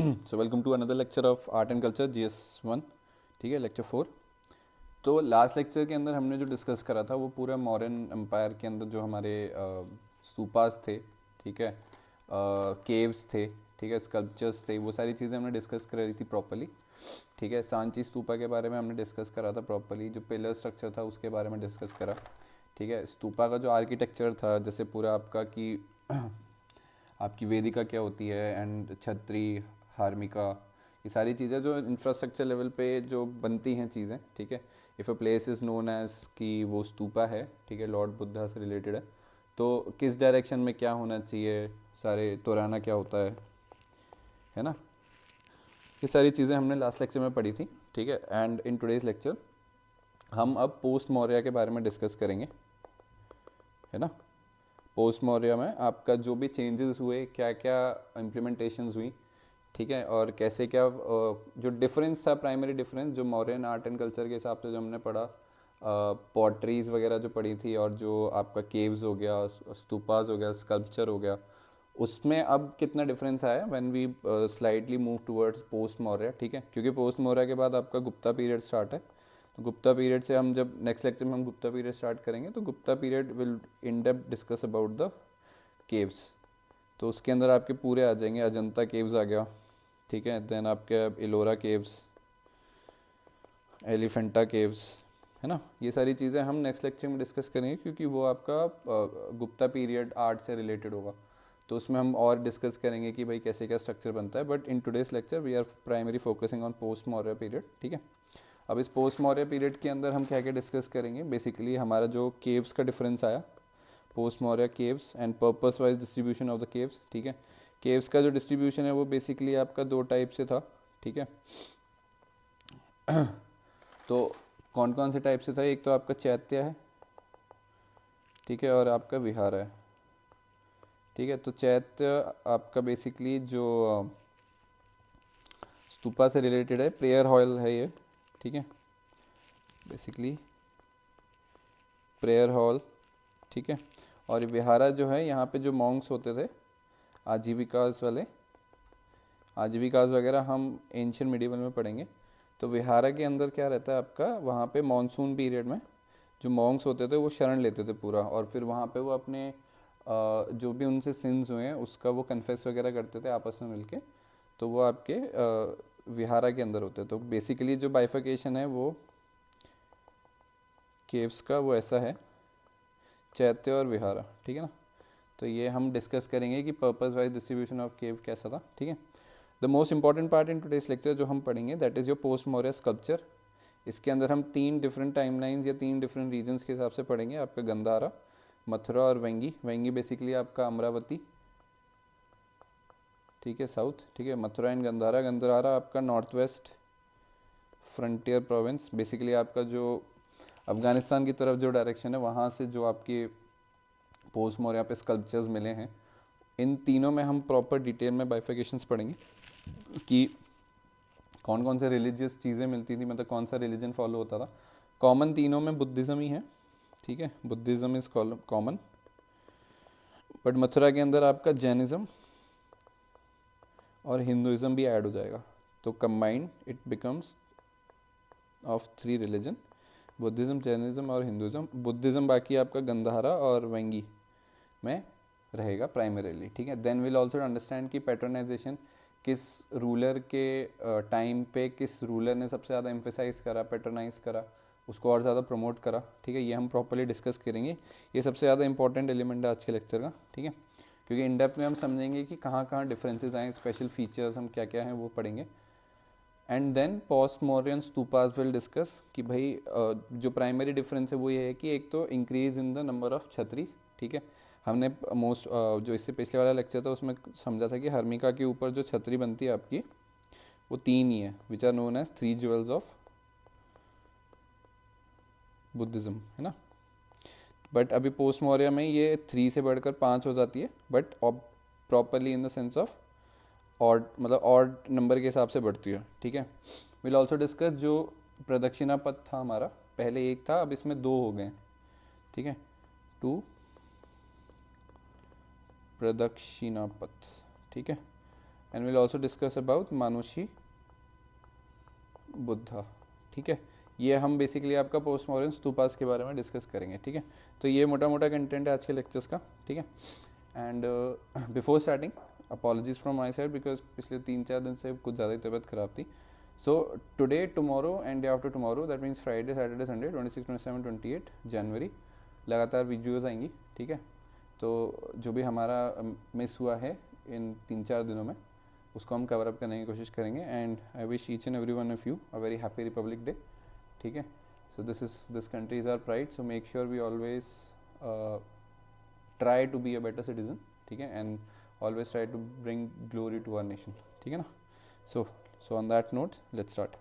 So welcome to another lecture of art and culture GS1। ठीक है, lecture 4। तो last lecture के अंदर हमने जो डिस्कस करा था वो पूरा मॉडर्न एम्पायर के अंदर जो हमारे स्तूपास थे, ठीक है, केव्स थे, ठीक है, स्कल्पचर्स थे, वो सारी चीज़ें हमने डिस्कस करी थी प्रॉपर्ली। ठीक है, सांची स्तूपा के बारे में हमने डिस्कस करा था प्रॉपर्ली, जो पिलर स्ट्रक्चर था उसके बारे में डिस्कस करा। ठीक है, स्तूपा का जो आर्किटेक्चर था, जैसे पूरा आपका कि आपकी वेदिका क्या होती है एंड छतरी, हार्मिका, ये सारी चीज़ें जो इंफ्रास्ट्रक्चर लेवल पे जो बनती हैं चीज़ें। ठीक है, if a place is known as कि वो स्तूपा है, ठीक है, लॉर्ड बुद्धा से रिलेटेड है, तो किस डायरेक्शन में क्या होना चाहिए, सारे तोराना क्या होता है ना, ये सारी चीज़ें हमने लास्ट लेक्चर में पढ़ी थी। ठीक है, एंड इन टुडेज लेक्चर हम अब पोस्ट मौर्य के बारे में डिस्कस करेंगे, है ना। पोस्ट मौर्य में आपका जो भी चेंजेस हुए, क्या क्या इम्प्लीमेंटेशंस हुई, ठीक है, और कैसे क्या जो डिफरेंस था, प्राइमरी डिफरेंस जो मॉडर्न आर्ट एंड कल्चर के हिसाब से जो हमने पढ़ा, पॉटरीज वगैरह जो पढ़ी थी, और जो आपका केव्स हो गया, स्तूपास हो गया, स्कल्पचर हो गया, उसमें अब कितना डिफरेंस आया when we slightly move towards post Maurya. ठीक है, क्योंकि पोस्ट मौर्य के बाद आपका गुप्ता पीरियड स्टार्ट है। तो गुप्ता पीरियड से हम जब नेक्स्ट लेक्चर में हम गुप्ता पीरियड स्टार्ट करेंगे, तो Gupta period will in depth discuss about the caves. तो उसके अंदर आपके पूरे आ जाएंगे, अजंता केव्स आ गया, ठीक है, देन आपके एलोरा केव्स, एलिफेंटा केव्स, है ना। ये सारी चीज़ें हम नेक्स्ट लेक्चर में डिस्कस करेंगे, क्योंकि वो आपका गुप्ता पीरियड आर्ट से रिलेटेड होगा, तो उसमें हम और डिस्कस करेंगे कि भाई कैसे क्या स्ट्रक्चर बनता है। But in today's lecture we are primary focusing on post Maurya period. ठीक है, अब इस पोस्ट मौर्य पीरियड के अंदर हम क्या क्या डिस्कस करेंगे, बेसिकली हमारा जो केव्स का डिफरेंस आया, post Maurya caves and purpose wise distribution of the caves. ठीक है, केव्स का जो डिस्ट्रीब्यूशन है वो बेसिकली आपका दो टाइप से था। ठीक है, तो कौन कौन से टाइप से था, एक तो आपका चैत्य है, ठीक है, और आपका विहार है। ठीक है, तो चैत्य आपका बेसिकली जो स्तूपा से रिलेटेड है, प्रेयर हॉल है ये। ठीक है, बेसिकली प्रेयर हॉल। ठीक है, और विहारा जो है, यहाँ पे जो मॉन्क्स होते थे, आजीविकास वाले, आजीविकास वगैरह हम एंशियंट मिडिवल में पढ़ेंगे। तो विहारा के अंदर क्या रहता है आपका, वहाँ पे मानसून पीरियड में जो मॉन्क्स होते थे वो शरण लेते थे पूरा, और फिर वहाँ पे वो अपने जो भी उनसे सिंस हुए हैं उसका वो कन्फेस वगैरह करते थे आपस में मिलके, तो वो आपके विहारा के अंदर होते। तो बेसिकली जो बाइफिकेशन है वो केव्स का वो ऐसा है, चैत्य और विहारा। ठीक है ना, तो ये हम डिस्कस करेंगे कि पर्पस वाइज डिस्ट्रीब्यूशन ऑफ केव कैसा था। ठीक है, the most important part in today's lecture जो हम पढ़ेंगे that is your post Maurya sculpture. इसके अंदर हम तीन डिफरेंट टाइमलाइंस या तीन डिफरेंट रीजन्स के हिसाब से पढ़ेंगे, आपका गंधारा, मथुरा और वेंगी। वेंगी बेसिकली आपका अमरावती, ठीक है, साउथ। ठीक है, मथुरा एंड गंधारा। गंधारा आपका north west frontier province, basically आपका जो अफगानिस्तान की तरफ जो डायरेक्शन है, वहाँ से जो आपके पोस्ट मौर्य पे स्कल्पचर्स मिले हैं, इन तीनों में हम प्रॉपर डिटेल में बाइफिकेशंस पढ़ेंगे कि कौन कौन से रिलीजियस चीज़ें मिलती थी, मतलब कौन सा रिलीजन फॉलो होता था। कॉमन तीनों में बुद्धिज़्म ही है, ठीक है, Buddhism is common, but Mathura के अंदर आपका जैनिज़्म और हिंदुज़्म भी ऐड हो जाएगा, तो combined it becomes of three religion, Buddhism, Jainism और हिंदुज़्म। बुद्धिज़्म बाकी आपका गंधारा और वेंगी में रहेगा प्राइमरीली। ठीक है, देन विल ऑल्सो अंडरस्टैंड कि पैटर्नाइजेशन किस रूलर के टाइम पे किस रूलर ने सबसे ज़्यादा एम्फेसाइज करा, पैटर्नाइज करा, उसको और ज़्यादा प्रमोट करा। ठीक है, ये हम प्रॉपर्ली डिस्कस करेंगे, ये सबसे ज़्यादा इंपॉर्टेंट एलिमेंट है आज के लेक्चर का। ठीक है, क्योंकि इन डेप्थ में हम समझेंगे कि कहाँ कहाँ डिफरेंसेस आए, स्पेशल फीचर्स हम क्या क्या हैं वो पढ़ेंगे। And then post Mauryan stupas will discuss कि भाई जो प्राइमरी डिफरेंस है वो ये है कि एक तो increase in the number of chhatris. ठीक है, हमने मोस्ट जो इससे पिछले वाला लेक्चर था उसमें समझा था कि हर्मिका के ऊपर जो छतरी बनती है आपकी वो तीन ही है, which are known as three jewels of Buddhism, है ना। बट अभी पोस्ट मौर्य में ये थ्री से बढ़कर पाँच हो जाती है, but properly in the sense of odd, मतलब ऑड नंबर के हिसाब से बढ़ती है। ठीक है, विल ऑल्सो डिस्कस जो प्रदक्षिणा पथ था हमारा, पहले एक था, अब इसमें दो हो गए। ठीक है, टू प्रदक्षिणा पथ। ठीक है, and will also discuss about Manushi Buddha, ठीक है। ये हम बेसिकली आपका पोस्ट मॉडर्न स्तूपास के बारे में डिस्कस करेंगे, ठीक है। तो ये मोटा मोटा कंटेंट है आज के लेक्चर्स का, ठीक है। And before starting apologies from my side because पिछले 3-4 दिन से कुछ ज़्यादा ही तबीयत ख़राब थी। So today, tomorrow and day after tomorrow, that means Friday, Saturday, Sunday 26, 27, 28 जनवरी लगातार वीडियोज़ आएंगी, ठीक है। तो जो भी हमारा मिस हुआ है इन 3-4 दिनों में उसको हम कवर अप करने की कोशिश करेंगे। And I wish each and every one of you a very happy Republic Day, ठीक है। So this country is our pride, so make sure we always try to be a better citizen, ठीक है, and always try to bring glory to our nation, ठीक है ना। So on that note let's start.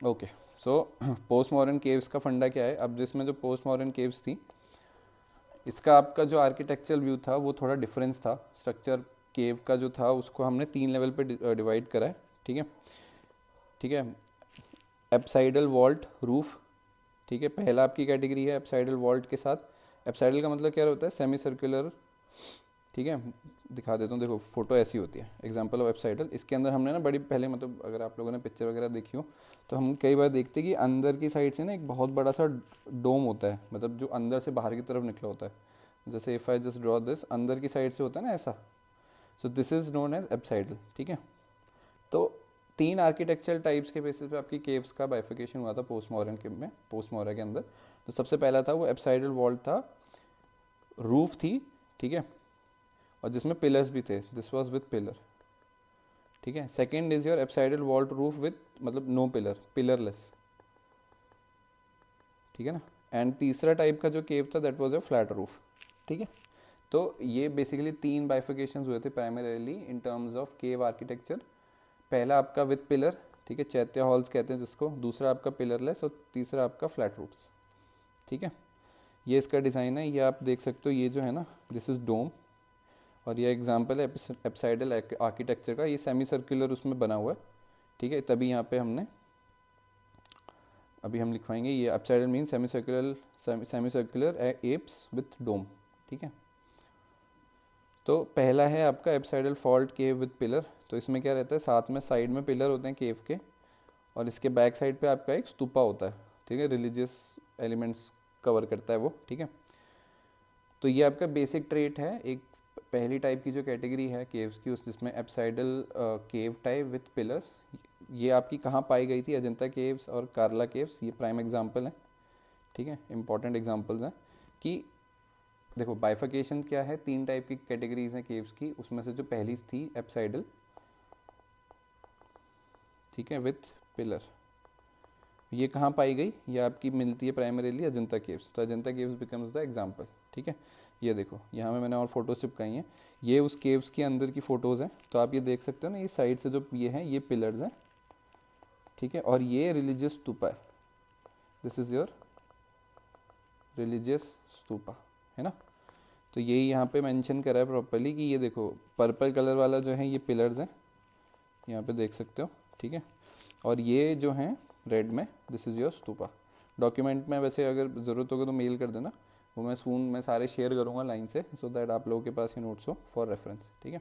Okay, so post modern caves का फंडा क्या है। अब जिसमें जो पोस्ट मॉडर्न केव्स थी, इसका आपका जो आर्किटेक्चरल व्यू था वो थोड़ा डिफरेंस था। स्ट्रक्चर केव का जो था उसको हमने 3 लेवल पे डिवाइड करा है, ठीक है, ठीक है। एप्साइडल वॉल्ट रूफ, ठीक है, पहला आपकी कैटेगरी है एप्साइडल वॉल्ट के साथ। एप्साइडल का मतलब क्या होता है, सेमी सर्कुलर, ठीक है। दिखा देता हूँ, देखो फोटो ऐसी होती है, एग्जांपल ऑफ एप्साइडल। इसके अंदर हमने ना बड़ी पहले, मतलब अगर आप लोगों ने पिक्चर वगैरह देखी हो तो हम कई बार देखते हैं कि अंदर की साइड से ना एक बहुत बड़ा सा डोम होता है, मतलब जो अंदर से बाहर की तरफ निकला होता है। जैसे if I just draw this, अंदर की साइड से होता है ना ऐसा, so this is known as apsidal, ठीक है। तो 3 आर्किटेक्चरल टाइप्स के बेसिस पे आपकी केव्स का बाइफिकेशन हुआ था पोस्ट मॉडर्न के में, पोस्ट मॉडर्न के अंदर। तो सबसे पहला था वो एप्साइडल वॉल्ट था, रूफ थी, ठीक है, और जिसमें पिलर्स भी थे, दिस वाज विद पिलर, ठीक है। Second is your apsidal vault roof with, मतलब नो पिलर, पिलरलेस, ठीक है ना। एंड तीसरा टाइप का जो केव था that was a flat roof, ठीक है। तो ये बेसिकली 3 बाइफिकेशंस हुए थे primarily in terms of cave architecture. पहला आपका विद पिलर, ठीक है, चैत्य हॉल्स कहते हैं जिसको। दूसरा आपका पिलरलेस, और तीसरा आपका फ्लैट रूफ्स, ठीक है। ये इसका डिज़ाइन है, ये आप देख सकते हो, ये जो है ना दिस इज़ डोम, और ये एग्जांपल है एप्साइडल आर्किटेक्चर का। ये सेमी सर्कुलर उसमें बना हुआ है, ठीक है। तभी यहाँ पे हमने अभी हम लिखवाएंगे ये apsidal mean semi circular apse with dome, ठीक है। तो पहला है आपका apsidal vault cave with pillar. तो इसमें क्या रहता है, साथ में साइड में पिलर होते हैं केव के, और इसके बैक साइड पे आपका एक स्तूपा होता है, ठीक है, रिलीजियस एलिमेंट्स कवर करता है वो, ठीक है। तो ये आपका बेसिक ट्रेट है। एक पहली टाइप की जो कैटेगरी है केव्स की, उस जिसमें apsidal cave type with pillars, ये आपकी कहाँ पाई गई थी, अजंता केव्स और कार्ला केव्स, ये प्राइम एग्जांपल हैं, ठीक है, इंपॉर्टेंट एग्जांपल्स हैं। कि देखो बाइफिकेशन क्या है, 3 टाइप की कैटेगरीज हैं केव्स की, उसमें से जो पहली थी एप्साइडल, ठीक है, विथ पिलर, ये कहाँ पाई गई, ये आपकी मिलती है प्राइमरीली अजंता केव्स। तो Ajanta caves becomes the example, ठीक है। ये देखो यहाँ में मैंने और फोटोज चिपकाई हैं, ये उस केव्स के अंदर की फ़ोटोज़ हैं। तो आप ये देख सकते हो ना, ये साइड से जो ये हैं ये पिलर्स हैं, ठीक है, और ये रिलीजियस स्तूपा है, this is your religious stupa, है ना। तो यही यहाँ पे मेंशन करा है प्रॉपर्ली कि ये देखो पर्पल कलर वाला जो है ये पिलर्स हैं, यहाँ पे देख सकते हो, ठीक है, और ये जो हैं रेड में, this is your stupa. Document में वैसे अगर ज़रूरत होगा तो मेल कर देना, वो मैं सारे शेयर करूँगा लाइन से, सो दैट आप लोगों के पास ये नोट्स हो फॉर रेफरेंस, ठीक है।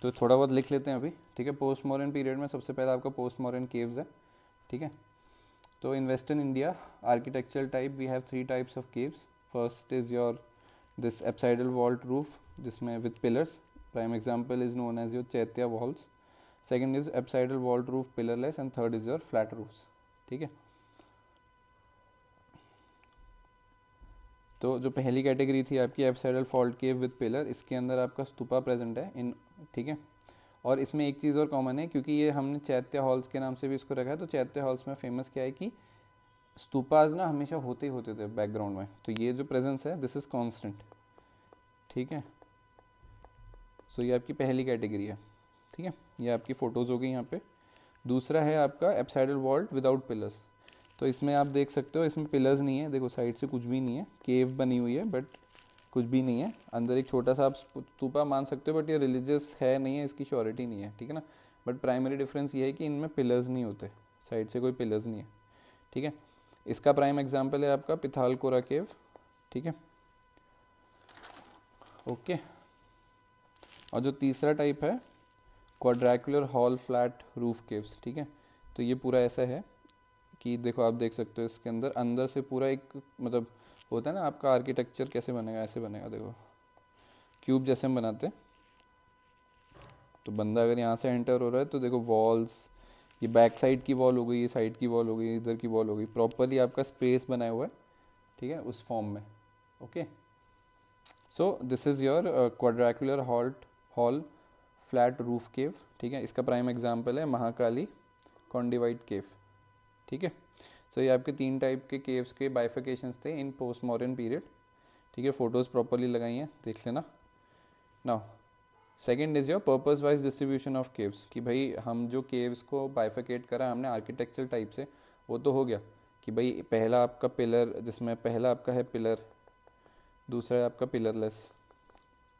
तो थोड़ा बहुत लिख लेते हैं अभी, ठीक है। पोस्ट मॉडर्न पीरियड में सबसे पहला आपका पोस्ट मॉडर्न केव्स है, ठीक है। तो in western India architectural type we have 3 types of caves. First is your this apsidal vault roof जिसमें with pillars, prime example is known as your chaitya walls. Second is apsidal vault roof pillarless, and third is your flat roofs, ठीक है। तो जो पहली category थी आपकी apsidal vault cave with pillar, इसके अंदर आपका स्तूपा प्रेजेंट है इन, ठीक है। और इसमें एक चीज़ और कॉमन है, क्योंकि ये हमने चैत्य हॉल्स के नाम से भी इसको रखा है। तो चैत्य हॉल्स में फेमस क्या है कि स्तूपाज ना हमेशा होते ही होते थे बैकग्राउंड में, तो ये जो प्रेजेंस है दिस इज कांस्टेंट, ठीक है। सो ये आपकी पहली कैटेगरी है, ठीक है, ये आपकी फ़ोटोज़ हो गई यहाँ पे। दूसरा है आपका एप्साइडल वॉल्ट विदाउट पिलर्स। तो इसमें आप देख सकते हो, इसमें पिलर्स नहीं है, देखो साइड से कुछ भी नहीं है, केव बनी हुई है बट कुछ भी नहीं है, अंदर एक छोटा सा आप स्तूपा मान सकते हो, बट ये रिलीजियस है नहीं है, इसकी श्योरिटी नहीं है, ठीक है ना। बट प्राइमरी डिफरेंस ये है कि इनमें पिलर्स नहीं होते, साइड से कोई पिलर्स नहीं है, ठीक है। इसका प्राइम एग्जाम्पल है आपका पिथालकोरा केव, ठीक है, ओके। और जो तीसरा टाइप है क्वाड्रैकुलर हॉल फ्लैट रूफ केव्स, ठीक है। तो ये पूरा ऐसा है कि देखो आप देख सकते हो इसके अंदर अंदर से पूरा एक मतलब होता है ना आपका आर्किटेक्चर कैसे बनेगा, ऐसे बनेगा, देखो क्यूब जैसे हम बनाते हैं। तो बंदा अगर यहाँ से एंटर हो रहा है तो देखो वॉल्स, ये बैक साइड की वॉल हो गई, ये साइड की वॉल हो गई, इधर की वॉल हो गई, प्रॉपरली आपका स्पेस बनाया हुआ है, ठीक है, उस फॉर्म में। Okay, so this is your quadrangular hall flat roof cave, ठीक है। इसका प्राइम एग्जांपल है महाकाली कॉन्डिवाइट केव, ठीक है। सो ये आपके 3 टाइप के केव्स के बाइफिकेशंस थे इन पोस्ट मॉडर्न पीरियड, ठीक है। फोटोज़ प्रॉपरली लगाई हैं, देख लेना। Now second is your purpose wise distribution of caves, कि भाई हम जो केव्स को बाइफिकेट करा हमने आर्किटेक्चरल टाइप से, वो तो हो गया कि भाई पहला आपका पिलर, जिसमें पहला आपका है पिलर, दूसरा है आपका पिलरलेस,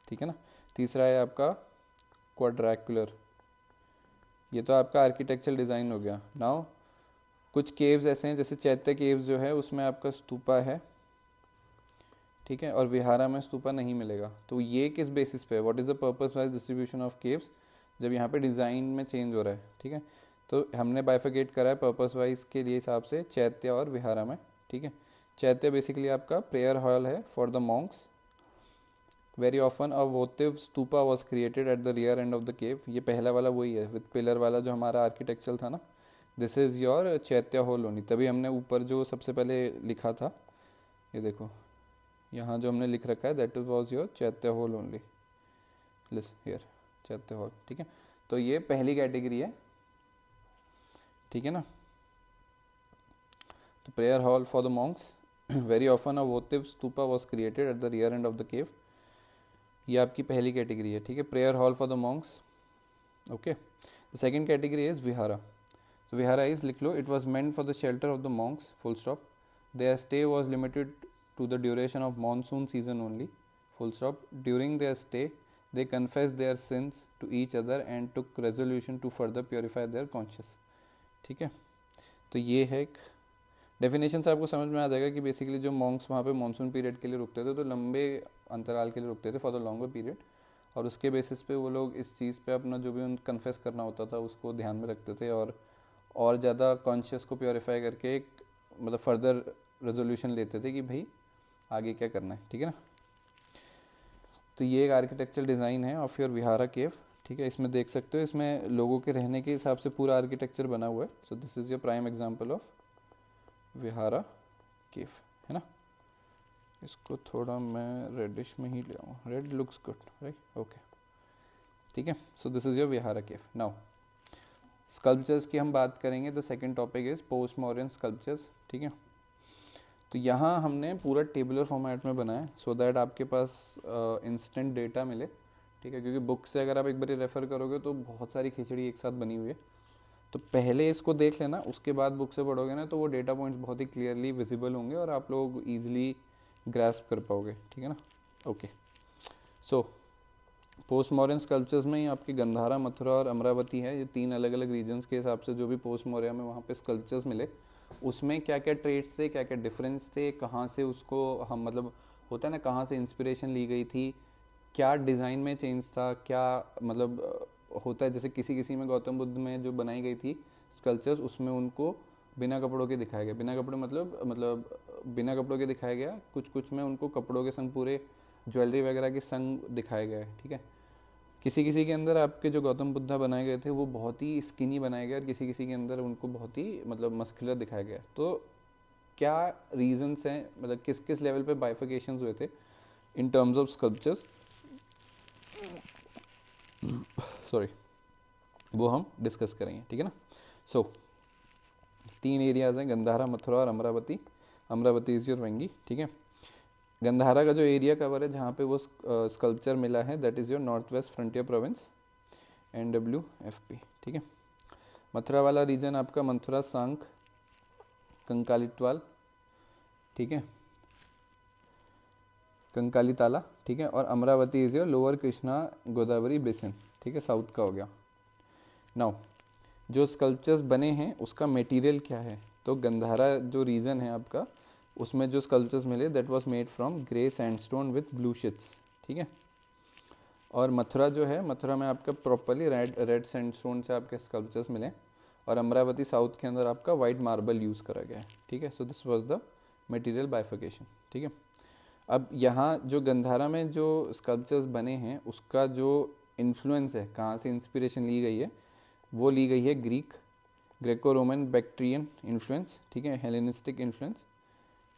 ठीक है ना, तीसरा है आपका क्वाड्रैकुलर, ये तो आपका आर्किटेक्चरल डिज़ाइन हो गया। नाउ कुछ केव्स ऐसे हैं जैसे चैत्य केव्स जो है उसमें आपका स्तूपा है, ठीक है, और विहारा में स्तूपा नहीं मिलेगा। तो ये किस बेसिस पे, what is the purpose wise distribution of caves, जब यहाँ पे डिज़ाइन में चेंज हो रहा है, ठीक है। तो हमने बाइफिकेट करा है पर्पस वाइज के लिए हिसाब से चैत्य और विहारा में, ठीक है। चैत्य बेसिकली आपका प्रेयर हॉल है for the monks, very often a votive stupa was created at the rear end of the cave, ये पहला वाला वही है विद पिलर वाला जो हमारा आर्किटेक्चर था ना, दिस इज़ योर चैत्य हॉल ओनली। तभी हमने ऊपर जो सबसे पहले लिखा था, ये देखो यहाँ जो हमने लिख रखा है, दैट वॉज योर चैत्य हॉल ओनली, हियर चैत्य हॉल, ठीक है। तो ये पहली कैटेगरी है, ठीक है ना। तो prayer hall for the monks, very often a votive stupa was created at the rear end of the cave, ये आपकी पहली कैटेगरी है, ठीक है, prayer hall for the monks. Okay, the second category is vihara. So vihara is, लिख लो, it was meant for the shelter of the monks, full stop. Their stay was limited to the duration of monsoon season only, full stop. During their stay, they confessed their sins to each other and took resolution to further purify their conscience, ठीक है। तो ये है एक definition से आपको समझ में आ जाएगा कि बेसिकली जो मॉन्क्स वहाँ पे मानसून पीरियड के लिए रुकते थे, तो लंबे अंतराल के लिए रुकते थे, फॉर द लॉन्गर पीरियड, और उसके बेसिस पे वो लोग इस चीज़ पे अपना जो भी उन कन्फेस करना होता था उसको ध्यान में रखते थे, और ज़्यादा कॉन्शियस को प्योरीफाई करके एक मतलब फर्दर रेजोल्यूशन लेते थे कि भाई आगे क्या करना है, ठीक है ना। तो ये एक आर्किटेक्चरल डिज़ाइन है ऑफ योर विहारा केव, ठीक है। इसमें देख सकते हो, इसमें लोगों के रहने के हिसाब से पूरा आर्किटेक्चर बना हुआ है। So this is your prime example of vihara cave, है ना। इसको थोड़ा मैं रेडिश में ही ले आऊँ, red looks good, right, okay, ठीक है। So this is your vihara cave. Now sculptures की हम बात करेंगे, the second topic is post modern sculptures, ठीक है। तो यहाँ हमने पूरा टेबुलर फॉर्मेट में बनाया सो दैट आपके पास इंस्टेंट डेटा मिले, ठीक है, क्योंकि बुक से अगर आप एक बार रेफ़र करोगे तो बहुत सारी खिचड़ी एक साथ बनी हुई है। तो पहले इसको देख लेना, उसके बाद बुक से पढ़ोगे ना तो वो डेटा पॉइंट्स बहुत ही क्लियरली विजिबल होंगे और आप लोग ईजिली ग्रैस्प कर पाओगे, ठीक है ना। Okay, so post modern sculptures में ही आपकी गंधारा, मथुरा और अमरावती है, ये 3 अलग अलग रीजन्स के हिसाब से जो भी पोस्ट मौर्य में वहाँ पे स्कल्पचर्स मिले, उसमें क्या क्या ट्रेड्स थे, क्या क्या डिफरेंस थे, कहाँ से उसको हम मतलब होता है ना, कहाँ से इंस्पिरेशन ली गई थी, क्या डिज़ाइन में चेंज था, क्या मतलब होता है, जैसे किसी किसी में गौतम बुद्ध में जो बनाई गई थी स्कल्पचर्स उसमें उनको बिना कपड़ों के दिखाया गया, बिना कपड़े मतलब बिना कपड़ों के दिखाया गया, कुछ कुछ में उनको कपड़ों के संग पूरे ज्वेलरी वगैरह के संग दिखाया गया है, ठीक है। किसी किसी के अंदर आपके जो गौतम बुद्धा बनाए गए थे वो बहुत ही स्किनी बनाए गए और किसी किसी के अंदर उनको बहुत ही मतलब मस्कुलर दिखाया गया। तो क्या रीजंस हैं, मतलब किस किस लेवल पे बाइफिकेशंस हुए थे इन टर्म्स ऑफ स्कल्पचर्स, सॉरी, वो हम डिस्कस करेंगे, ठीक है ना। सो 3 एरियाज हैं, गंधारा, मथुरा और अमरावती। अमरावती इज योर वेंगी, ठीक है। गंधारा का जो एरिया कवर है जहाँ पे वो स्कल्पचर मिला है, that is your north west frontier province, NWFP, ठीक है। मथुरा वाला रीजन आपका मथुरा, सांक, कंकालितवाल, ठीक है, कंकाली ताला, ठीक है। और Amravati is your lower Krishna Godavari basin, ठीक है, साउथ का हो गया। नाउ जो स्कल्पचर्स बने हैं उसका मटेरियल क्या है, तो गंधारा जो रीजन है आपका उसमें जो स्कल्पचर्स मिले that was made from grey sandstone with blue sheets, ठीक है। और मथुरा जो है, मथुरा में आपका प्रॉपरली रेड सैंडस्टोन से आपके स्कल्पचर्स मिले, और अमरावती साउथ के अंदर आपका वाइट मार्बल यूज़ करा गया है, ठीक है। So this was the material बाइफिकेशन, ठीक है। अब यहाँ जो गंधारा में जो स्कल्पचर्स बने हैं उसका जो इन्फ्लुएंस है, कहाँ से इंस्पिरेशन ली गई है, वो ली गई है ग्रेको रोमन बैक्ट्रियन इन्फ्लुएंस, ठीक है, हेलेनिस्टिक इन्फ्लुएंस।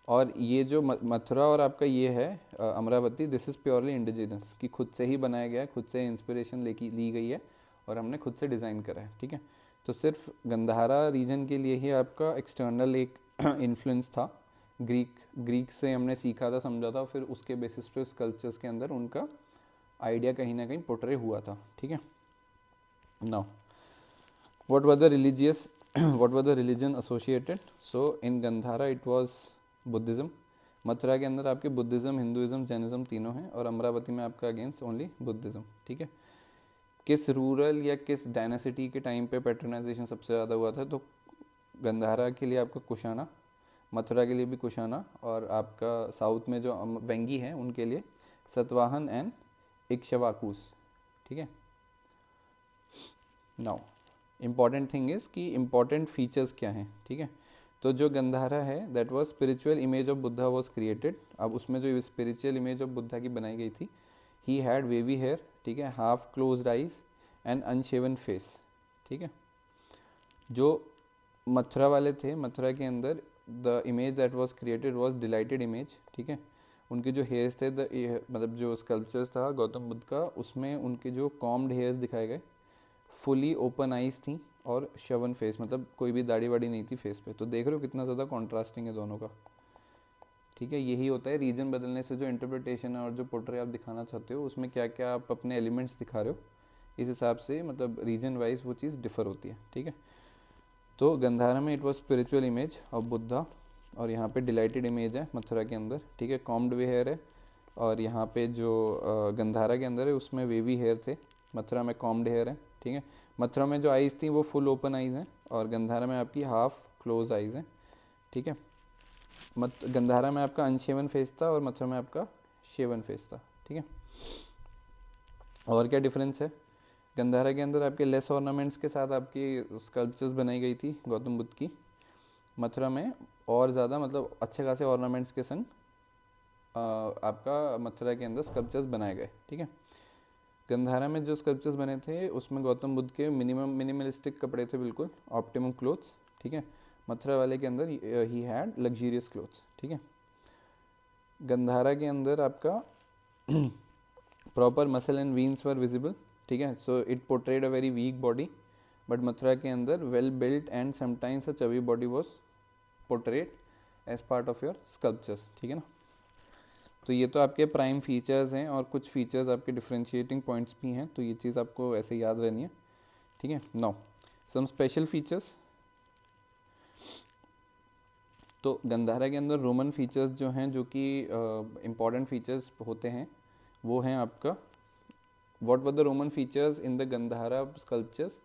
और ये जो मथुरा और आपका ये है Amravati, this is purely indigenous, कि खुद से ही बनाया गया है, खुद से इंस्पिरेशन ली गई है और हमने खुद से डिज़ाइन करा है, ठीक है। तो सिर्फ गंधारा रीजन के लिए ही आपका एक्सटर्नल एक इन्फ्लुएंस था, ग्रीक से हमने सीखा था, समझा था, फिर उसके बेसिस पे स्कल्पचर्स के अंदर उनका आइडिया कहीं ना कहीं पोर्ट्रे हुआ था, ठीक है। Now what were the religion associated? So in Gandhara it was Buddhism. Mathura के अंदर आपके बुद्धिज़्म, हिंदुइज्म, जैनिज्म तीनों हैं, और अमरावती में आपका अगेंस्ट ओनली बुद्धिज़्म, ठीक है। किस रूरल या किस डायनेसिटी के टाइम पे पैट्रोनाइजेशन सबसे ज़्यादा हुआ था? तो गंधारा के लिए आपका कुशाना, मथुरा के लिए भी कुशाना, और आपका साउथ में जो वेंगी हैं उनके लिए सतवाहन एंड इक्ष्वाकुस, ठीक है। नाउ इम्पॉर्टेंट थिंग इज़ कि इम्पॉर्टेंट फीचर्स क्या हैं, ठीक है। तो जो गंधारा है that was spiritual image of Buddha was created. अब उसमें जो स्पिरिचुअल इमेज ऑफ बुद्धा की बनाई गई थी, ही हैड वेवी हेयर, ठीक है, half closed eyes and unshaven face, ठीक है। जो मथुरा वाले थे, मथुरा के अंदर the image that was created was delighted image, ठीक है। उनके जो हेयर्स थे, मतलब जो स्कल्पचर्स था गौतम बुद्ध का, उसमें उनके जो कॉम्ड हेयर्स दिखाए गए, फुली ओपन आइज थी, और शवन फेस, मतलब कोई भी दाढ़ी वाड़ी नहीं थी फेस पे। तो देख रहे हो कितना ज़्यादा कॉन्ट्रास्टिंग है दोनों का, ठीक है। यही होता है रीजन बदलने से जो इंटरप्रिटेशन है और जो पोर्ट्रे आप दिखाना चाहते हो उसमें क्या क्या आप अपने एलिमेंट्स दिखा रहे हो, इस हिसाब से मतलब रीजन वाइज वो चीज़ डिफर होती है, ठीक है। तो गंधारा में it was spiritual image of Buddha, और यहाँ पे डिलाइटेड इमेज है मथुरा के अंदर, ठीक है, कॉम्ड वे हेयर है। और यहाँ पे जो गंधारा के अंदर है उसमें वेवी हेयर थे, मथुरा में कॉम्ड हेयर है, ठीक है। मथुरा में जो आइज़ थी वो फुल ओपन आइज़ हैं, और गंधारा में आपकी हाफ क्लोज आइज़ हैं, ठीक है। गंधारा में आपका अनशेवन फेस था और मथुरा में आपका शेवन फेस था, ठीक है। और क्या डिफरेंस है? गंधारा के अंदर आपके लेस ऑर्नामेंट्स के साथ आपकी स्कल्पचर्स बनाई गई थी गौतम बुद्ध की। मथुरा में और ज़्यादा मतलब अच्छे खासे ऑर्नामेंट्स के संग आपका मथुरा के अंदर स्कल्पचर्स बनाए गए, ठीक है। गंधारा में जो स्कल्पचर्स बने थे उसमें गौतम बुद्ध के मिनिमलिस्टिक कपड़े थे, बिल्कुल ऑप्टिमम क्लोथ्स, ठीक है। मथुरा वाले के अंदर ही हैड लग्जरियस क्लोथ्स, ठीक है। गंधारा के अंदर आपका proper muscle and veins were visible, ठीक है। So it portrayed a very weak body, but Mathura के अंदर well built and sometimes a chubby body was portrayed as part of your sculptures, ठीक है ना। तो ये तो आपके प्राइम फीचर्स हैं, और कुछ फीचर्स आपके डिफरेंशिएटिंग पॉइंट्स भी हैं, तो ये चीज़ आपको ऐसे याद रहनी है, ठीक है। Now some special features. तो गंधारा के अंदर रोमन फीचर्स जो हैं, जो कि इम्पॉर्टेंट फीचर्स होते हैं, वो हैं आपका what were the Roman features in the Gandhara sculptures.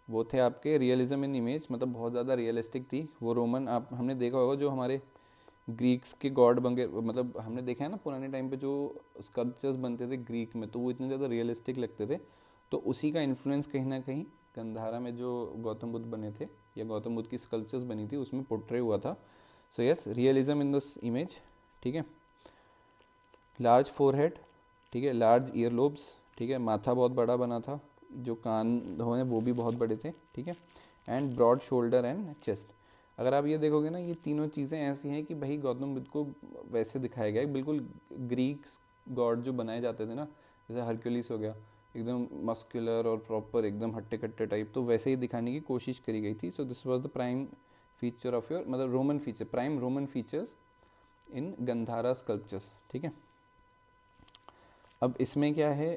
वो थे आपके रियलिज्म इन इमेज, मतलब बहुत ज़्यादा रियलिस्टिक थी वो रोमन। आप हमने देखा होगा जो हमारे ग्रीक्स के गॉड बन गए, मतलब हमने देखा है ना पुराने टाइम पे जो स्कल्पचर्स बनते थे ग्रीक में, तो वो इतने ज़्यादा रियलिस्टिक लगते थे। तो उसी का इन्फ्लुएंस कहीं ना कहीं गंधारा में जो गौतम बुद्ध बने थे या गौतम बुद्ध की स्कल्पचर्स बनी थी उसमें पोर्ट्रे हुआ था। So yes, realism in this image, ठीक है। लार्ज फोरहेड, ठीक है, लार्ज ईयर लोब्स, ठीक है, माथा बहुत बड़ा बना था, जो कान हैं वो भी बहुत बड़े थे, ठीक है। And broad shoulder and chest. अगर आप ये देखोगे ना, ये तीनों चीज़ें ऐसी हैं कि भाई गौतम बुद्ध को वैसे दिखाया गया है, बिल्कुल ग्रीक्स गॉड जो बनाए जाते थे ना, जैसे हरक्यूलिस हो गया, एकदम मस्कुलर और प्रॉपर एकदम हट्टे कट्टे टाइप, तो वैसे ही दिखाने की कोशिश करी गई थी। So this was the prime feature of your, मतलब Roman feature, prime Roman features in Gandhara sculptures, ठीक है। अब इसमें क्या है,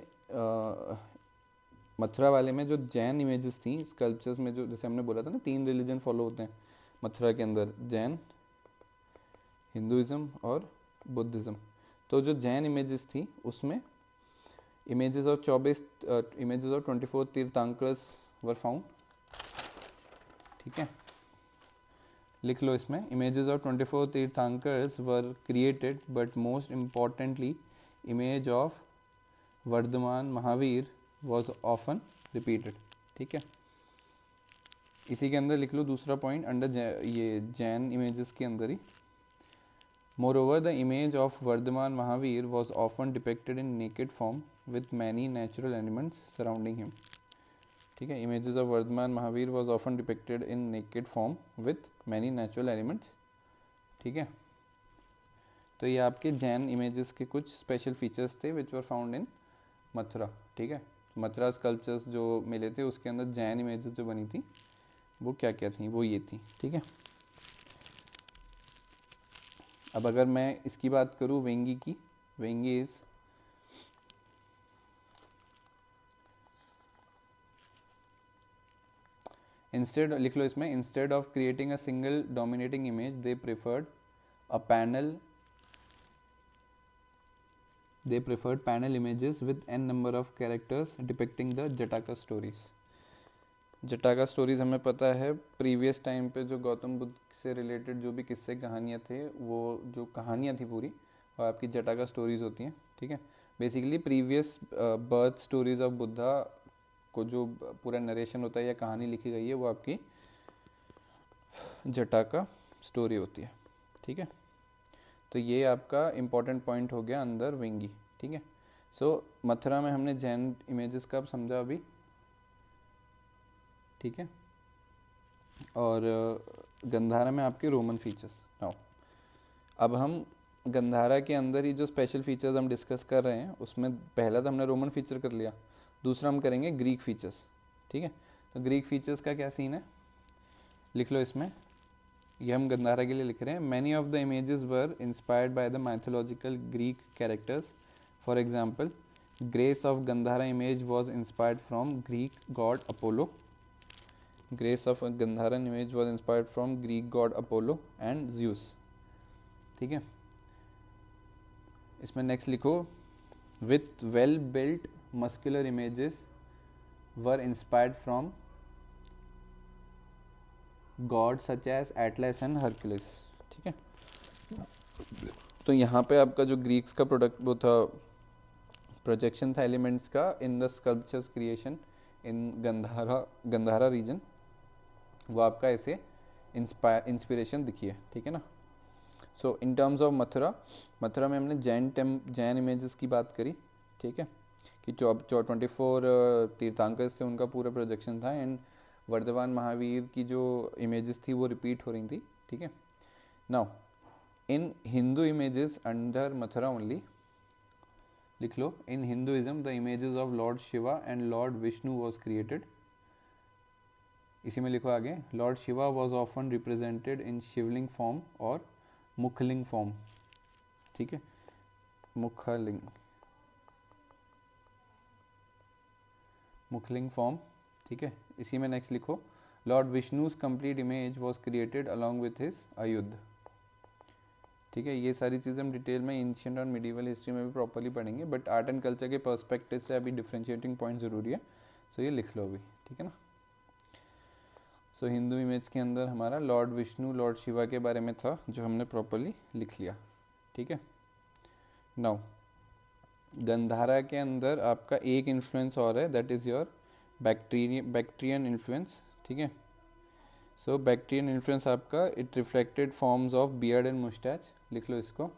मथुरा वाले में जो जैन इमेजेस थी स्कल्पचर्स में, जो जैसे हमने बोला था ना 3 रिलीजन फॉलो होते हैं मथुरा के अंदर, जैन, हिंदुइज्म और बुद्धिज़्म। तो जो जैन इमेजेस थी उसमें images of 24 Tirthankars were found, ठीक है, लिख लो इसमें, images of 24 Tirthankars were created, but most importantly image of Vardhaman Mahavir was often repeated. ठीक है, इसी के अंदर लिख लो दूसरा पॉइंट अंडर ये जैन इमेजेस के अंदर ही। Moreover, the image of Vardhaman Mahavir was often depicted in naked form with many natural elements surrounding him. ठीक है, images of Vardhaman Mahavir was often depicted in naked form with many natural elements. ठीक है, तो ये आपके Jain images के कुछ special features थे विच वर फाउंड इन मथुरा। ठीक है, मथुरा स्कल्पचर्स जो मिले थे उसके अंदर जैन इमेजेस जो बनी थी वो क्या क्या थी, वो ये थी। ठीक है, अब अगर मैं इसकी बात करूँ वेंगी की, वेंगी इज इंस्टेड, लिख लो इसमें, instead of creating a single dominating image they preferred panel images with n number of characters depicting the Jataka stories. Jataka stories हमें पता है प्रीवियस टाइम पे जो गौतम बुद्ध से रिलेटेड जो भी किस्से कहानियाँ थे, वो जो कहानियाँ थी पूरी और आपकी जटाका स्टोरीज होती हैं। ठीक है, basically previous birth stories of Buddha को जो पूरा नरेशन होता है या कहानी लिखी गई है वो आपकी जटाका स्टोरी होती है। ठीक है, तो ये आपका इम्पॉर्टेंट पॉइंट हो गया अंदर वेंगी। ठीक है, सो मथुरा में हमने जैन इमेजेस का समझा अभी। ठीक है, और गंधारा में आपके रोमन फीचर्स। नाउ अब हम गंधारा के अंदर ही जो स्पेशल फीचर्स हम डिस्कस कर रहे हैं उसमें पहला तो हमने रोमन फीचर कर लिया, दूसरा हम करेंगे ग्रीक फीचर्स। ठीक है, तो ग्रीक फीचर्स का क्या सीन है, लिख लो इसमें, ये हम गंधारा के लिए लिख रहे हैं। Many of the images were inspired by the mythological Greek characters. For example, grace of Gandhara image was inspired from Greek God Apollo. Grace of Gandharan image was inspired from Greek god Apollo and Zeus. ठीक है, इसमें next लिखो, with well built muscular images were inspired from gods such as Atlas and Hercules. ठीक है, तो यहाँ पे आपका जो ग्रीक्स का प्रोडक्ट वो था प्रोजेक्शन था एलिमेंट्स का in the sculptures creation in Gandhara region, वो आपका ऐसे इंस्पिरेशन दिखी है। ठीक है ना, so in terms of Mathura में हमने जैन इमेजेस की बात करी। ठीक है, कि 24 तीर्थंकर से उनका पूरा प्रोजेक्शन था एंड वर्धमान महावीर की जो इमेजेस थी वो रिपीट हो रही थी। ठीक है, now in Hindu images under Mathura only, लिख लो, in Hinduism the images of Lord Shiva and Lord Vishnu was created. इसी में लिखो आगे, Lord Shiva was often represented in Shivling form और मुखलिंग फॉर्म। ठीक है, मुखलिंग फॉर्म। ठीक है, इसी में नेक्स्ट लिखो, Lord Vishnu's complete image was created along with his ayudha. ठीक है, ये सारी चीज़ें हम डिटेल में एंशिएंट और मिडीवल हिस्ट्री में भी प्रॉपर्ली पढ़ेंगे, बट आर्ट एंड कल्चर के पर्सपेक्टिव से अभी डिफ्रेंशिएटिंग पॉइंट ज़रूरी है, सो ये लिख लो अभी। ठीक है ना, सो हिंदू इमेज के अंदर हमारा लॉर्ड विष्णु लॉर्ड शिवा के बारे में था जो हमने प्रॉपर्ली लिख लिया। ठीक है, नाउ गंधारा के अंदर आपका एक इन्फ्लुएंस और है, that is your Bactrian influence. ठीक है, सो बैक्ट्रियन इन्फ्लुएंस आपका it reflected forms of beard and moustache. लिख लो इसको,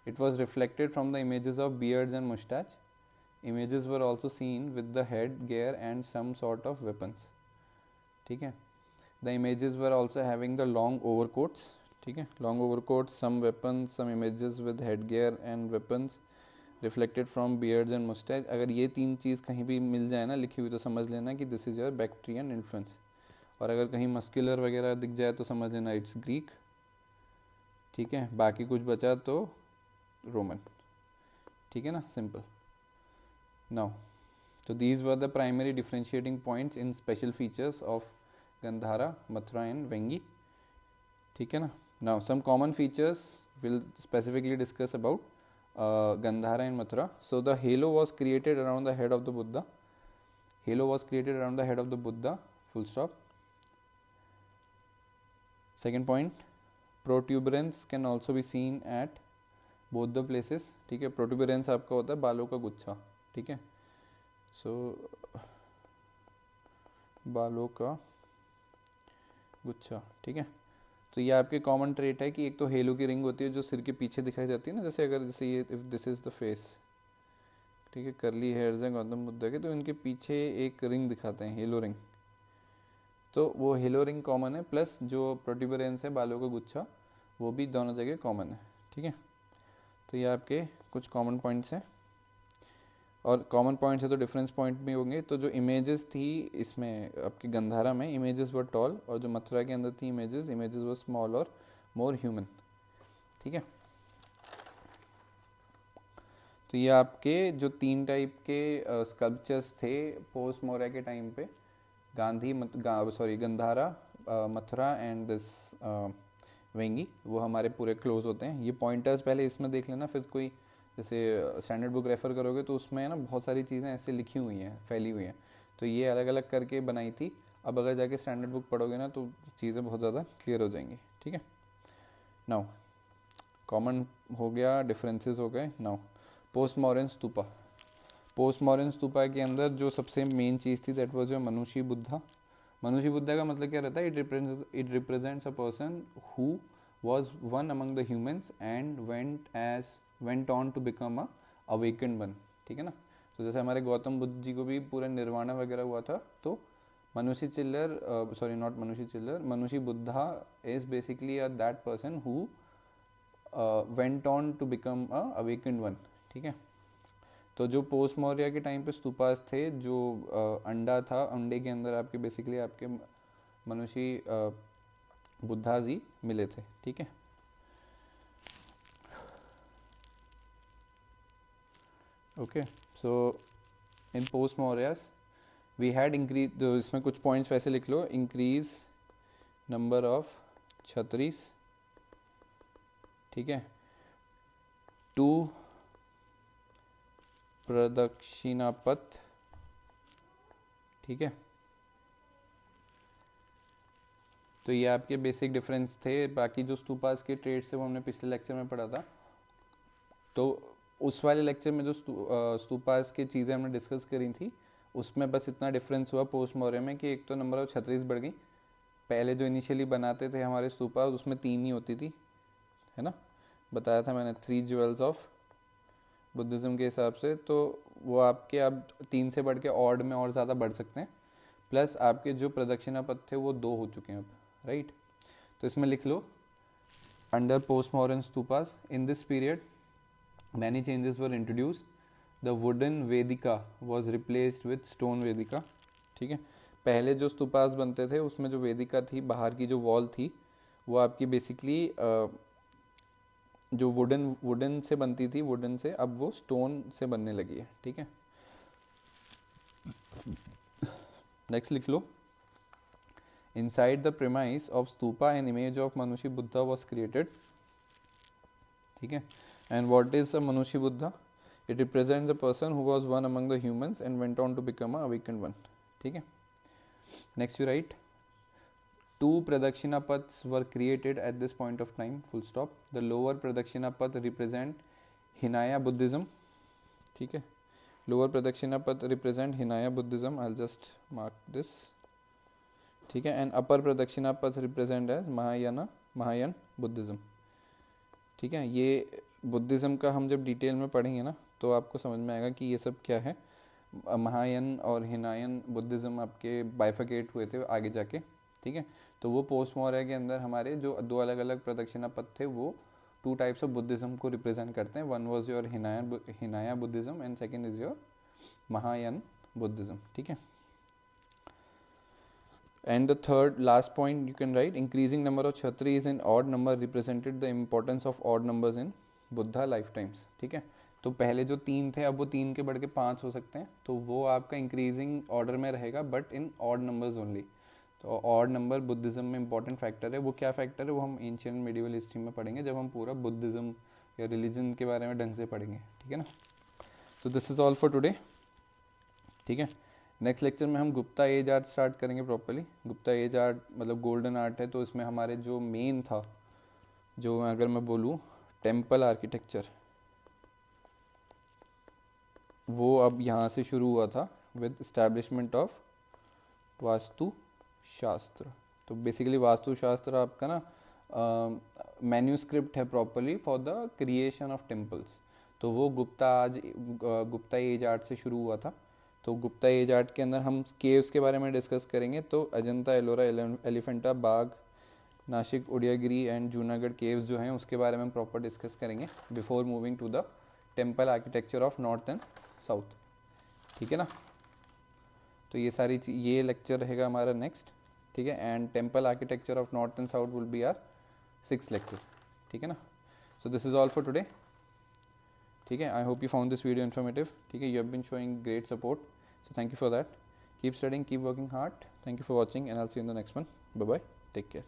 it was reflected from the images of beards and moustache. Images were also seen with the head gear and some sort of weapons. ठीक है, the images were also having the long overcoats. ठीक है, long overcoats, some weapons, some images with headgear and weapons reflected from beards and mustache। अगर ये तीन चीज़ कहीं भी मिल जाए ना लिखी हुई तो समझ लेना कि this is your Bactrian influence, और अगर कहीं मस्कुलर वगैरह दिख जाए तो समझ लेना इट्स ग्रीक। ठीक है, बाकी कुछ बचा तो रोमन। ठीक है ना, सिंपल। नाउ तो these were the primary differentiating points in special features of Gandhara, Mathura and Vengi. ठीक है ना, now some common features we'll specifically discuss about Gandhara and Mathura. So the halo was created around the head of the Buddha. Halo was created around the head of the Buddha, full stop. Second point, protuberance can also be seen at both the places. ठीक है, protuberance आपका होता है बालों का गुच्छा। ठीक है, सो बालों का गुच्छा, ठीक है। तो ये आपके कॉमन ट्रेट है कि एक तो हेलो की रिंग होती है जो सिर के पीछे दिखाई जाती है ना, जैसे अगर जैसे ये if this is the face, ठीक है, कर्ली हेयर्स हैं गौतम बुद्ध के, तो इनके पीछे एक रिंग दिखाते हैं, हेलो रिंग। तो वो हेलो रिंग कॉमन है, प्लस जो प्रोट्यूबरेंस है बालों का गुच्छा वो भी दोनों जगह कॉमन है, ठीक है। तो ये आपके कुछ कॉमन पॉइंट्स हैं, और कॉमन पॉइंट्स है तो डिफरेंस पॉइंट भी होंगे। तो जो इमेजेस थी इसमें आपकी गंधारा में, इमेजेस वर टॉल, और जो मथुरा के अंदर थी इमेजेस वर स्मॉल और मोर ह्यूमन, ठीक है। तो ये आपके जो 3 टाइप के स्कल्पचर्स थे पोस्ट मौर्य के टाइम पे, गंधारा, मथुरा एंड दिस वेंगी, वो हमारे पूरे क्लोज होते हैं। ये पॉइंटर्स पहले इसमें देख लेना, फिर कोई जैसे स्टैंडर्ड बुक रेफ़र करोगे तो उसमें ना बहुत सारी चीज़ें ऐसे लिखी हुई हैं, फैली हुई हैं, तो ये अलग अलग करके बनाई थी। अब अगर जाके स्टैंडर्ड बुक पढ़ोगे ना तो चीज़ें बहुत ज़्यादा क्लियर हो जाएंगी, ठीक है। नाउ कॉमन हो गया, डिफरेंसेस हो गए। Now post modern stupa. Post modern stupa के अंदर जो सबसे मेन चीज़ थी दैट वाज मनुष्य बुद्धा। मनुष्य बुद्धा का मतलब क्या रहता है? It represents a person who was one among the humans and went on to become a awakened one, ठीक है ना। तो जैसे हमारे गौतम बुद्ध जी को भी पूरा निर्वाणा वगैरह हुआ था, तो मनुष्य Buddha is basically that person who went on to become a awakened one, ठीक है। तो जो पोस्ट मौर्य के टाइम पे स्तूपास थे, जो अंडा था, अंडे के अंदर आपके बेसिकली आपके मनुष्य बुद्धा जी मिले थे, ठीक है। Okay, so in post Mauryas we had increase, तो इसमें कुछ पॉइंट्स वैसे लिख लो, इंक्रीज नंबर ऑफ छत्रीस, ठीक है, 2 प्रदक्षिणापथ, ठीक है। तो ये आपके बेसिक डिफरेंस थे। बाकी जो स्तूपास के ट्रेड्स थे वो हमने पिछले लेक्चर में पढ़ा था, तो उस वाले लेक्चर में जो स्तूपास की चीज़ें हमने डिस्कस करी थी उसमें बस इतना डिफरेंस हुआ पोस्ट मौर्य में कि एक तो नंबर ऑफ 36 बढ़ गई। पहले जो इनिशियली बनाते थे हमारे स्तूपा उसमें 3 ही होती थी, है ना, बताया था मैंने, 3 ज्वेल्स ऑफ बुद्धिज़्म के हिसाब से। तो वो आपके अब 3 से बढ़ के ऑड में और ज़्यादा बढ़ सकते हैं, प्लस आपके जो प्रदक्षिणा पथ थे वो 2 हो चुके हैं अब, राइट। तो इसमें लिख लो, under post modern stupas in this period many changes were introduced. The wooden vedika was replaced with stone vedika, ठीक है। पहले जो स्तूपास बनते थे उसमें जो वेदिका थी, बाहर की जो वॉल थी, वो आपकी बेसिकली जो वुडन से बनती थी, वुडन से अब वो स्टोन से बनने लगी है, ठीक है। नेक्स्ट लिख लो, inside the premise of stupa an image of Manushi Buddha was created, ठीक है। And what is a Manushi Buddha? It represents a person who was one among the humans and went on to become a awakened one, ठीक है। Next you write, 2 Pradakshina paths were created at this point of time, full stop. The lower Pradakshina path represent Hinaya Buddhism, ठीक है। Lower Pradakshina path represent Hinaya Buddhism, I'll just mark this, ठीक है। And upper Pradakshina path represent as Mahayan Buddhism, ठीक है। ये Buddhism का हम जब डिटेल में पढ़ेंगे ना तो आपको समझ में आएगा कि ये सब क्या है। महायान और हिनायन बुद्धिज़्म आपके बाइफिकेट हुए थे आगे जाके, ठीक है। तो वो पोस्ट मौर्य के अंदर हमारे जो 2 अलग अलग प्रदक्षिणा पथ थे वो 2 टाइप्स ऑफ बुद्धिज़्म को रिप्रेजेंट करते हैं। One was your Hinayana Buddhism and second is your Mahayana Buddhism, ठीक है। And the third last point you can write, increasing number of Kshatris in odd number represented the importance of odd numbers in Buddha lifetimes, ठीक है। तो पहले जो 3 थे अब वो 3 के बढ़ के 5 हो सकते हैं, तो वो आपका इंक्रीजिंग ऑर्डर में रहेगा but in odd numbers only. तो ऑड नंबर बुद्धिज़्म में इंपॉर्टेंट फैक्टर है। वो क्या फैक्टर है वो हम एंशिएंट मेडिवल हिस्ट्री में पढ़ेंगे जब हम पूरा बुद्धिज़्म या रिलीजन के बारे में ढंग से पढ़ेंगे, ठीक है ना। So this is all for today, ठीक है। नेक्स्ट लेक्चर में हम गुप्ता एज आर्ट स्टार्ट करेंगे प्रॉपर्ली। गुप्ता एज आर्ट मतलब गोल्डन आर्ट है, तो इसमें हमारे जो मेन था, जो अगर मैं बोलूँ टेम्पल आर्किटेक्चर, वो अब यहाँ से शुरू हुआ था विद इस्टेब्लिशमेंट ऑफ वास्तु शास्त्र। तो बेसिकली वास्तु शास्त्र आपका ना मैन्यूस्क्रिप्ट है properly for the creation of temples. तो वो गुप्ता एज आर्ट से शुरू हुआ था। तो गुप्ता एज आर्ट के अंदर हम केव्स के बारे में डिस्कस करेंगे। तो अजंता, एलोरा, एलिफेंटा, बाग, नासिक, उदयगिरी एंड जूनागढ़ केव्स जो हैं उसके बारे में हम प्रॉपर डिस्कस करेंगे before moving to the temple architecture of north and south. ठीक है ना। तो ये लेक्चर रहेगा हमारा नेक्स्ट। ठीक है। And temple architecture of north and south will be our 6th lecture. ठीक है ना। So this is all for today. ठीक है। I hope you found this video informative. ठीक है। You have been showing great support, so thank you for that. Keep studying, keep working hard. Thank you for watching and I will see you in the next one. Bye bye, take care.